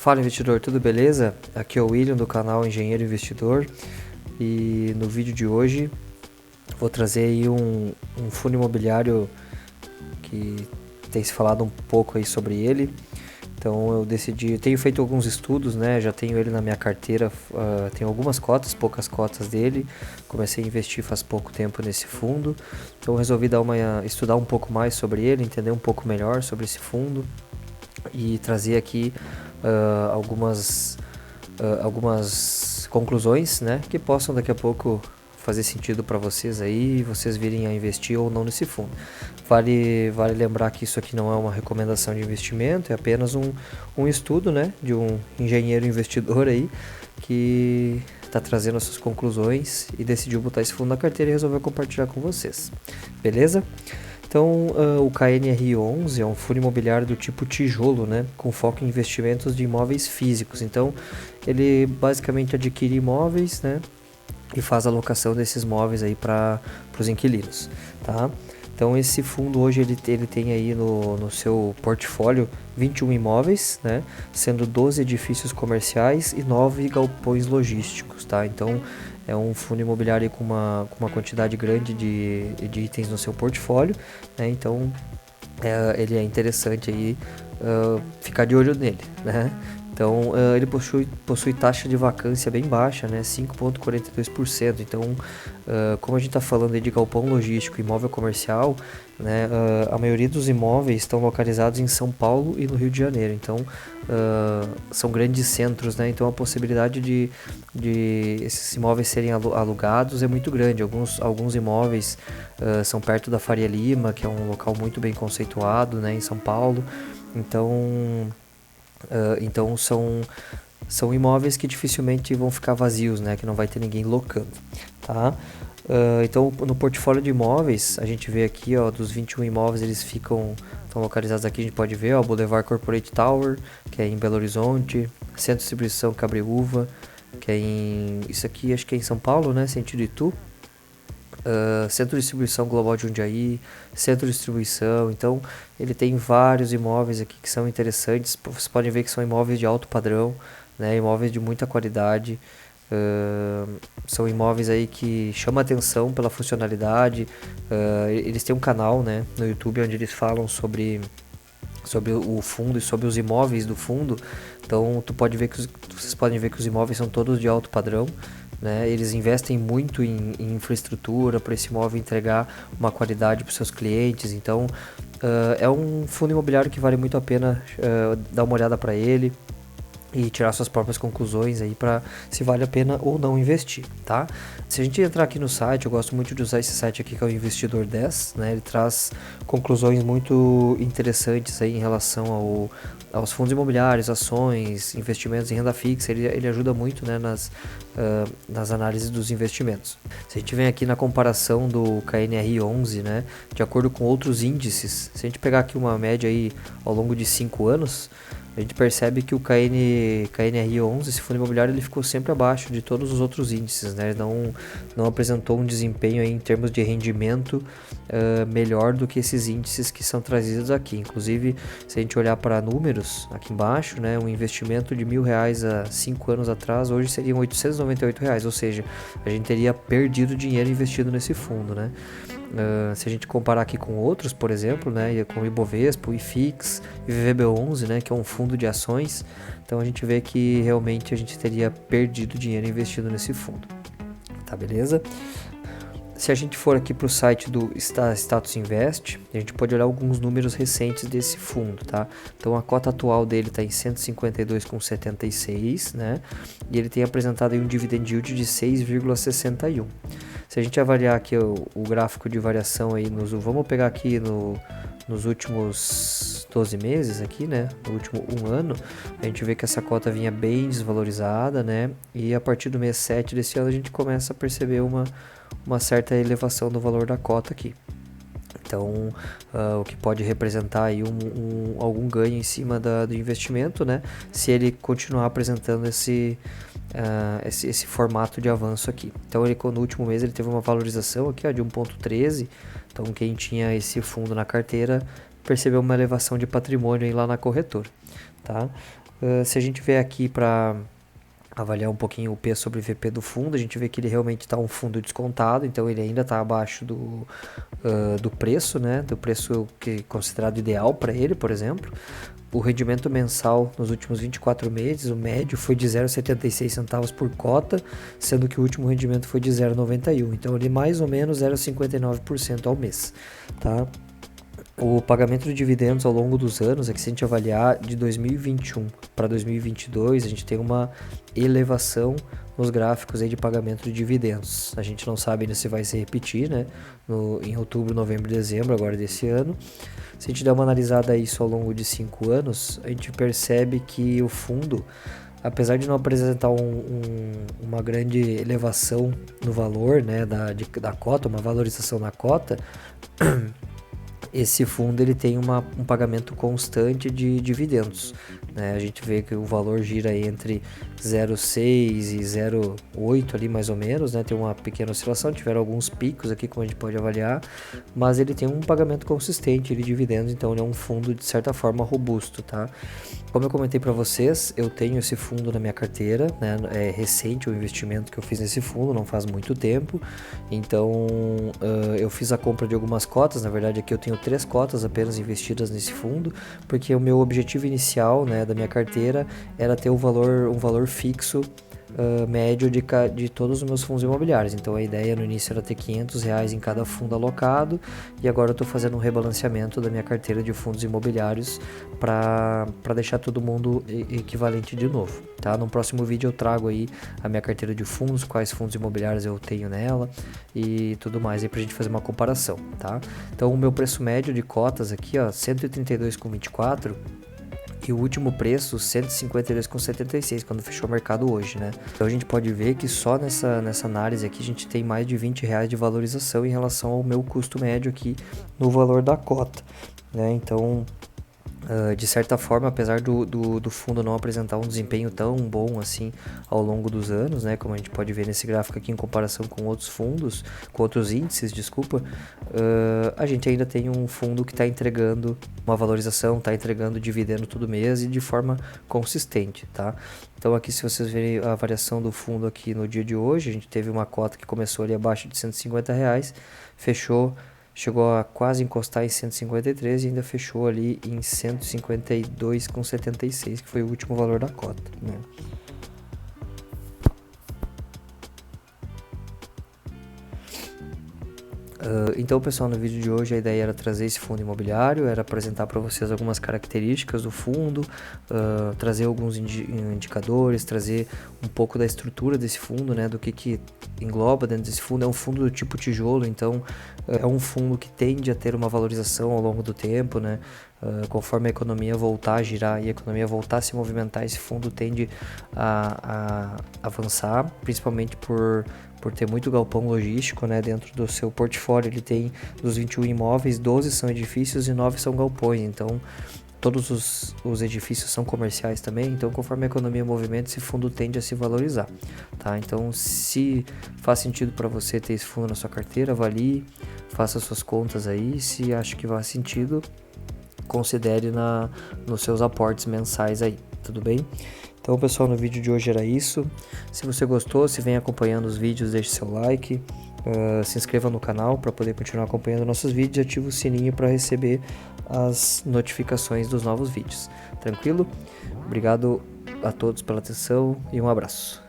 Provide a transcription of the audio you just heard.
Fala investidor, tudo beleza? Aqui é o William do canal Engenheiro Investidor e no vídeo de hoje vou trazer aí um fundo imobiliário que tem se falado um pouco aí sobre ele. Então eu decidi, tenho feito alguns estudos, né? Já tenho ele na minha carteira, tenho algumas cotas, poucas cotas dele. Comecei a investir faz pouco tempo nesse fundo, então resolvi estudar um pouco mais sobre ele, entender um pouco melhor sobre esse fundo e trazer aqui algumas conclusões, né, que possam daqui a pouco fazer sentido para vocês aí, vocês virem a investir ou não nesse fundo. Vale lembrar que isso aqui não é uma recomendação de investimento, é apenas um estudo, né, de um engenheiro investidor aí que está trazendo as suas conclusões e decidiu botar esse fundo na carteira e resolveu compartilhar com vocês. Beleza? Então, o KNR11 é um fundo imobiliário do tipo tijolo, né, com foco em investimentos de imóveis físicos. Então, ele basicamente adquire imóveis, né, e faz a alocação desses imóveis aí para os inquilinos, tá? Então, esse fundo hoje ele tem aí no seu portfólio 21 imóveis, né, sendo 12 edifícios comerciais e 9 galpões logísticos, tá? Então, é um fundo imobiliário com uma quantidade grande de itens no seu portfólio, né? Então ele é interessante aí ficar de olho nele, né? Então ele possui taxa de vacância bem baixa, né? 5,42%. Então, como a gente está falando aí de galpão logístico, imóvel comercial, né? A maioria dos imóveis estão localizados em São Paulo e no Rio de Janeiro. Então, são grandes centros, né? Então a possibilidade de esses imóveis serem alugados é muito grande. Alguns imóveis são perto da Faria Lima, que é um local muito bem conceituado, né? Em São Paulo. Então são imóveis que dificilmente vão ficar vazios, né? Que não vai ter ninguém locando, tá? Então, no portfólio de imóveis, a gente vê aqui, ó, dos 21 imóveis, estão localizados aqui, a gente pode ver, ó, Boulevard Corporate Tower, que é em Belo Horizonte, Centro de Distribuição Cabreúva, que é isso aqui acho que é em São Paulo, né? Sentido Itu. Centro de Distribuição Global de Jundiaí, Centro de Distribuição. Então ele tem vários imóveis aqui que são interessantes. Vocês podem ver que são imóveis de alto padrão, né? Imóveis de muita qualidade. São imóveis aí que chamam a atenção pela funcionalidade. Eles têm um canal, né, no YouTube onde eles falam sobre o fundo e sobre os imóveis do fundo. Então vocês podem ver que os imóveis são todos de alto padrão, né? Eles investem muito em infraestrutura para esse imóvel entregar uma qualidade para os seus clientes. Então é um fundo imobiliário que vale muito a pena dar uma olhada para ele e tirar suas próprias conclusões aí para se vale a pena ou não investir, tá? Se a gente entrar aqui no site, eu gosto muito de usar esse site aqui que é o Investidor 10, né? Ele traz conclusões muito interessantes aí em relação aos fundos imobiliários, ações, investimentos em renda fixa. Ele ajuda muito, né, nas análises dos investimentos. Se a gente vem aqui na comparação do KNR11, né, de acordo com outros índices, se a gente pegar aqui uma média aí ao longo de 5 anos, a gente percebe que o KNR11, esse fundo imobiliário, ele ficou sempre abaixo de todos os outros índices, né? Ele não apresentou um desempenho aí em termos de rendimento melhor do que esses índices que são trazidos aqui. Inclusive, se a gente olhar para números aqui embaixo, né, um investimento de R$1.000 há 5 anos atrás, hoje seriam R$898, ou seja, a gente teria perdido dinheiro investido nesse fundo, né? Se a gente comparar aqui com outros, por exemplo, né, com o Ibovespa, o IFIX, o IVVB11, né, que é um fundo de ações, então a gente vê que realmente a gente teria perdido dinheiro investido nesse fundo, tá, beleza? Se a gente for aqui para o site do Status Invest, a gente pode olhar alguns números recentes desse fundo, tá? Então a cota atual dele está em 152,76, né? E ele tem apresentado aí um dividend yield de 6,61. Se a gente avaliar aqui o gráfico de variação aí, vamos pegar aqui nos últimos 12 meses aqui, né? No último 1 ano, a gente vê que essa cota vinha bem desvalorizada, né? E a partir do mês 7 desse ano a gente começa a perceber uma certa elevação do valor da cota aqui. Então, o que pode representar aí algum ganho em cima do investimento, né? Se ele continuar apresentando esse formato de avanço aqui. Então, no último mês ele teve uma valorização aqui, ó, de 1,13. Então, quem tinha esse fundo na carteira percebeu uma elevação de patrimônio aí lá na corretora, tá? Se a gente vier aqui para avaliar um pouquinho o P sobre VP do fundo, a gente vê que ele realmente está um fundo descontado, então ele ainda está abaixo do preço, né? Do preço que é considerado ideal para ele, por exemplo. O rendimento mensal nos últimos 24 meses, o médio, foi de 0,76 centavos por cota, sendo que o último rendimento foi de 0,91. Então, ele mais ou menos 0,59% ao mês, tá? O pagamento de dividendos ao longo dos anos, é que se a gente avaliar de 2021 para 2022, a gente tem uma elevação nos gráficos aí de pagamento de dividendos. A gente não sabe ainda se vai se repetir, né? Em outubro, novembro e dezembro agora desse ano. Se a gente der uma analisada a isso ao longo de 5 anos, a gente percebe que o fundo, apesar de não apresentar uma grande elevação no valor, né, da cota, uma valorização na cota, esse fundo ele tem um pagamento constante de dividendos, né? A gente vê que o valor gira entre 0,6 e 0,8 ali mais ou menos, né? Tem uma pequena oscilação, tiveram alguns picos aqui como a gente pode avaliar, mas ele tem um pagamento consistente de dividendos, então ele é um fundo de certa forma robusto, tá? Como eu comentei para vocês, eu tenho esse fundo na minha carteira, né? É recente o investimento que eu fiz nesse fundo, não faz muito tempo, então eu fiz a compra de algumas cotas, na verdade aqui eu tenho 3 cotas apenas investidas nesse fundo, porque o meu objetivo inicial, né, da minha carteira era ter um valor fixo médio de todos os meus fundos imobiliários. Então a ideia no início era ter R$500 em cada fundo alocado, e agora eu estou fazendo um rebalanceamento da minha carteira de fundos imobiliários para deixar todo mundo equivalente de novo, tá? No próximo vídeo eu trago aí a minha carteira de fundos, quais fundos imobiliários eu tenho nela e tudo mais aí pra gente fazer uma comparação, tá? Então o meu preço médio de cotas aqui, ó, 132,24, e o último preço, 152,76, quando fechou o mercado hoje, né? Então a gente pode ver que só nessa análise aqui a gente tem mais de R$20 de valorização em relação ao meu custo médio aqui no valor da cota, né? Então, de certa forma, apesar do fundo não apresentar um desempenho tão bom assim ao longo dos anos, né, como a gente pode ver nesse gráfico aqui em comparação com outros fundos, com outros índices, desculpa, a gente ainda tem um fundo que está entregando uma valorização, está entregando dividendo todo mês e de forma consistente, tá? Então aqui, se vocês verem a variação do fundo aqui no dia de hoje, a gente teve uma cota que começou ali abaixo de R$150, chegou a quase encostar em 153 e ainda fechou ali em 152,76, que foi o último valor da cota, né? Então, pessoal, no vídeo de hoje a ideia era trazer esse fundo imobiliário, era apresentar para vocês algumas características do fundo, trazer alguns indicadores, trazer um pouco da estrutura desse fundo, né, do que engloba dentro desse fundo. É um fundo do tipo tijolo, então é um fundo que tende a ter uma valorização ao longo do tempo, né? Conforme a economia voltar a girar e a economia voltar a se movimentar, esse fundo tende a avançar, principalmente por ter muito galpão logístico, né, dentro do seu portfólio. Ele tem, dos 21 imóveis, 12 são edifícios e 9 são galpões, então todos os edifícios são comerciais também, então conforme a economia movimenta, esse fundo tende a se valorizar, tá? Então, se faz sentido para você ter esse fundo na sua carteira, avalie, faça suas contas aí, se acha que faz sentido, considere nos seus aportes mensais aí, tudo bem? Então, pessoal, no vídeo de hoje era isso. Se você gostou, se vem acompanhando os vídeos, deixe seu like, se inscreva no canal para poder continuar acompanhando nossos vídeos e ative o sininho para receber as notificações dos novos vídeos. Tranquilo? Obrigado a todos pela atenção e um abraço.